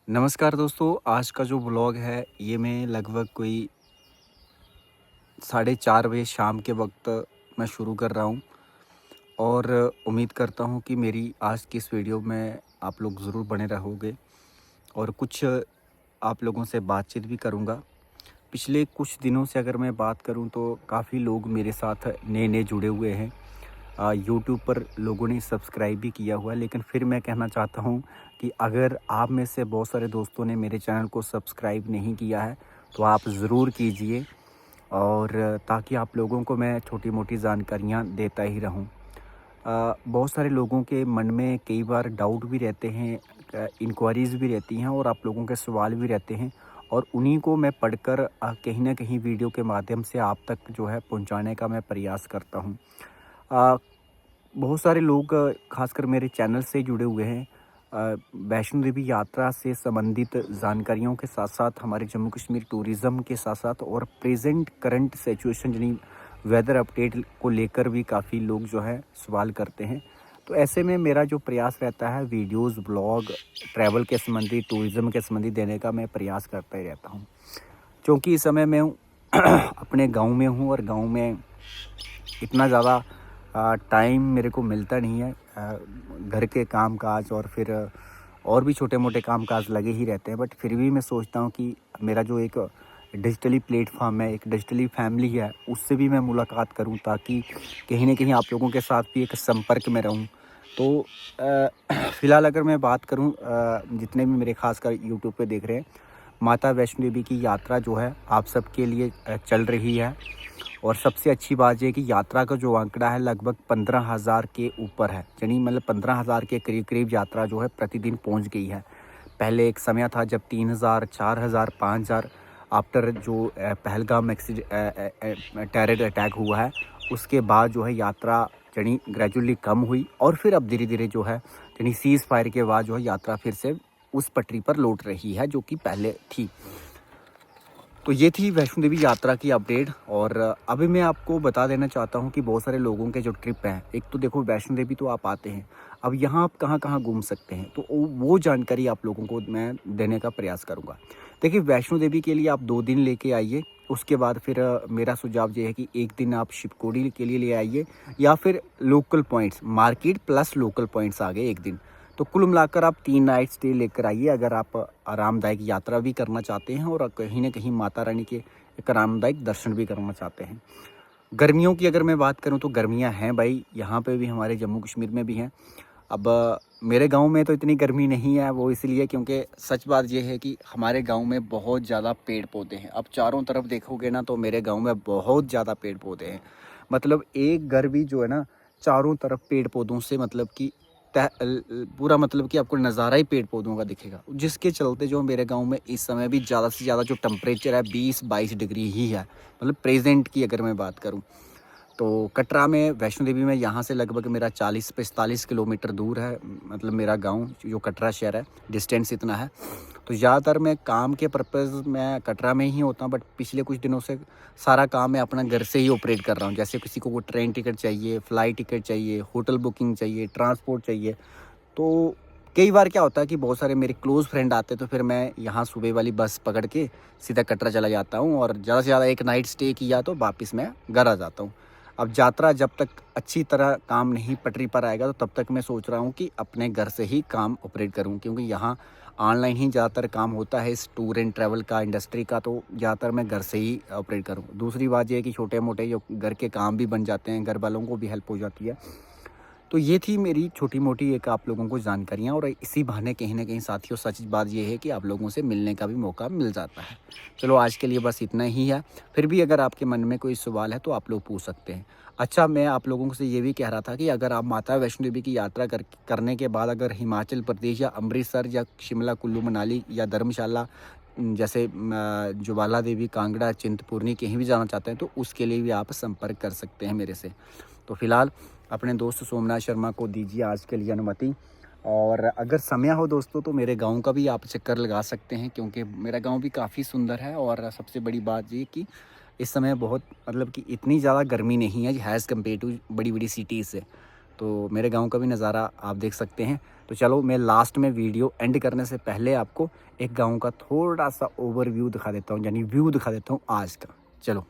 नमस्कार दोस्तों, आज का जो व्लॉग है ये मैं लगभग कोई 4:30 बजे शाम के वक्त मैं शुरू कर रहा हूँ और उम्मीद करता हूँ कि मेरी आज की इस वीडियो में आप लोग ज़रूर बने रहोगे और कुछ आप लोगों से बातचीत भी करूँगा। पिछले कुछ दिनों से अगर मैं बात करूँ तो काफ़ी लोग मेरे साथ नए-नए जुड़े हुए हैं। यूट्यूब पर लोगों ने सब्सक्राइब भी किया हुआ है, लेकिन फिर मैं कहना चाहता हूँ कि अगर आप में से बहुत सारे दोस्तों ने मेरे चैनल को सब्सक्राइब नहीं किया है तो आप ज़रूर कीजिए और ताकि आप लोगों को मैं छोटी-मोटी जानकारियाँ देता ही रहूँ। बहुत सारे लोगों के मन में कई बार डाउट भी रहते हैं, इंक्वायरीज़ भी रहती हैं और आप लोगों के सवाल भी रहते हैं और उन्हीं को मैं पढ़कर कहीं न कहीं वीडियो के माध्यम से आप तक जो है पहुँचाने का मैं प्रयास करता हूँ। अ, बहुत सारे लोग खासकर मेरे चैनल से जुड़े हुए हैं। वैष्णो देवी यात्रा से संबंधित जानकारियों के साथ-साथ हमारे जम्मू कश्मीर टूरिज़्म के साथ-साथ और प्रेज़ेंट करंट सिचुएशन यानी वेदर अपडेट को लेकर भी काफ़ी लोग जो है सवाल करते हैं। तो ऐसे में मेरा जो प्रयास रहता है वीडियोज़, ब्लॉग, ट्रैवल के संबंधी, टूरिज़्म के संबंधी देने का मैं प्रयास करता ही रहता हूँ। क्योंकि इस समय मैं अपने गाँव में हूँ और गाँव में इतना ज़्यादा टाइम मेरे को मिलता नहीं है। घर के काम-काज और फिर और भी छोटे-मोटे काम-काज लगे ही रहते हैं, बट फिर भी मैं सोचता हूँ कि मेरा जो एक डिजिटली प्लेटफ़ॉर्म है, एक डिजिटली फैमिली है, उससे भी मैं मुलाकात करूँ ताकि कहीं न कहीं आप लोगों के साथ भी एक संपर्क में रहूँ। तो फ़िलहाल अगर मैं बात करूँ जितने भी मेरे ख़ासकर यूट्यूब पे देख रहे हैं, माता वैष्णो देवी की यात्रा जो है आप सबके लिए चल रही है और सबसे अच्छी बात ये है कि यात्रा का जो आंकड़ा है लगभग 15,000 के ऊपर है। यानी मतलब 15,000 के करीब-करीब यात्रा जो है प्रतिदिन पहुंच गई है। पहले एक समय था जब 3,000, 4,000, 5,000 आफ्टर जो पहलगाम टेरर अटैक हुआ है, उसके बाद जो है यात्रा यानी ग्रेजुअली कम हुई और फिर अब धीरे-धीरे जो है यानी सीज़ फायर के बाद जो है यात्रा फिर से उस पटरी पर लौट रही है जो कि पहले थी। तो ये थी वैष्णो देवी यात्रा की अपडेट और अभी मैं आपको बता देना चाहता हूँ कि बहुत सारे लोगों के जो ट्रिप हैं, एक तो देखो वैष्णो देवी तो आप आते हैं, अब यहाँ आप कहाँ-कहाँ घूम सकते हैं, तो वो जानकारी आप लोगों को मैं देने का प्रयास करूँगा। देखिए वैष्णो देवी के लिए आप 2 दिन लेके आइए, उसके बाद फिर मेरा सुझाव ये है कि 1 दिन आप शिवकोड़ी के लिए ले आइए या फिर local points, market plus local points आ गए 1 दिन। तो कुल मिलाकर आप 3 नाइट स्टे लेकर आइए अगर आप आरामदायक यात्रा भी करना चाहते हैं और कहीं न कहीं माता रानी के एक आरामदायक दर्शन भी करना चाहते हैं। गर्मियों की अगर मैं बात करूँ तो गर्मियाँ हैं भाई, यहाँ पे भी हमारे जम्मू कश्मीर में भी हैं। अब मेरे गाँव में तो इतनी गर्मी नहीं है, वो इसलिए क्योंकि सच बात ये है कि हमारे गाँव में बहुत ज़्यादा पेड़-पौधे हैं। अब चारों तरफ देखोगे ना तो मेरे गाँव में बहुत ज़्यादा पेड़-पौधे हैं। मतलब एक घर भी जो है ना चारों तरफ पेड़-पौधों से मतलब कि पूरा मतलब कि आपको नज़ारा ही पेड़-पौधों का दिखेगा। जिसके चलते जो मेरे गाँव में इस समय भी ज़्यादा से ज़्यादा जो टेम्परेचर है 20-22 डिग्री ही है। मतलब प्रेज़ेंट की अगर मैं बात करूँ। तो कटरा में वैष्णो देवी में यहाँ से लगभग मेरा 40-45 किलोमीटर दूर है, मतलब मेरा गाँव जो कटरा शहर है, डिस्टेंस इतना है। तो ज़्यादातर मैं काम के पर्पज़ मैं कटरा में ही होता हूँ, बट पिछले कुछ दिनों से सारा काम मैं अपना घर से ही ऑपरेट कर रहा हूँ। जैसे किसी को ट्रेन टिकट चाहिए, फ्लाइट टिकट चाहिए, होटल बुकिंग चाहिए, ट्रांसपोर्ट चाहिए। तो कई बार क्या होता है कि बहुत सारे मेरे क्लोज़ फ्रेंड आते हैं तो फिर मैं यहाँ सुबह वाली बस पकड़ के सीधा कटरा चला जाता हूँ और ज़्यादा से ज़्यादा 1 नाइट स्टे किया तो वापस मैं घर आ जाता हूँ। अब यात्रा जब तक अच्छी तरह काम नहीं पटरी पर आएगा तो तब तक मैं सोच रहा हूँ कि अपने घर से ही काम ऑपरेट करूँ, क्योंकि यहाँ ऑनलाइन ही ज़्यादातर काम होता है इस टूर एंड ट्रैवल का इंडस्ट्री का, तो ज़्यादातर मैं घर से ही ऑपरेट करूँ। दूसरी बात ये है कि छोटे-मोटे जो घर के काम भी बन जाते हैं, घर वालों को भी हेल्प हो जाती है। तो ये थी मेरी छोटी-मोटी एक आप लोगों को जानकारियाँ और इसी बहाने कहीं न कहीं साथियों सच बात ये है कि आप लोगों से मिलने का भी मौका मिल जाता है। चलो आज के लिए बस इतना ही है, फिर भी अगर आपके मन में कोई सवाल है तो आप लोग पूछ सकते हैं। अच्छा, मैं आप लोगों से ये भी कह रहा था कि अगर आप माता वैष्णो देवी की यात्रा करने के बाद अगर हिमाचल प्रदेश या अमृतसर या शिमला, कुल्लू मनाली या धर्मशाला जैसे ज्वाला देवी, कांगड़ा, चिंतपूर्णी कहीं भी जाना चाहते हैं तो उसके लिए भी आप संपर्क कर सकते हैं मेरे से। तो फिलहाल अपने दोस्त सोमनाथ शर्मा को दीजिए आज के लिए अनुमति और अगर समय हो दोस्तों तो मेरे गाँव का भी आप चक्कर लगा सकते हैं, क्योंकि मेरा गाँव भी काफ़ी सुंदर है और सबसे बड़ी बात ये कि इस समय बहुत मतलब कि इतनी ज़्यादा गर्मी नहीं है एज़ कम्पेयर टू बड़ी-बड़ी सिटीज़ से। तो मेरे गाँव का भी नज़ारा आप देख सकते हैं। तो चलो मैं लास्ट में वीडियो एंड करने से पहले आपको एक गाँव का थोड़ा सा ओवरव्यू दिखा देता हूँ, यानी व्यू दिखा देता हूँ आज का। चलो।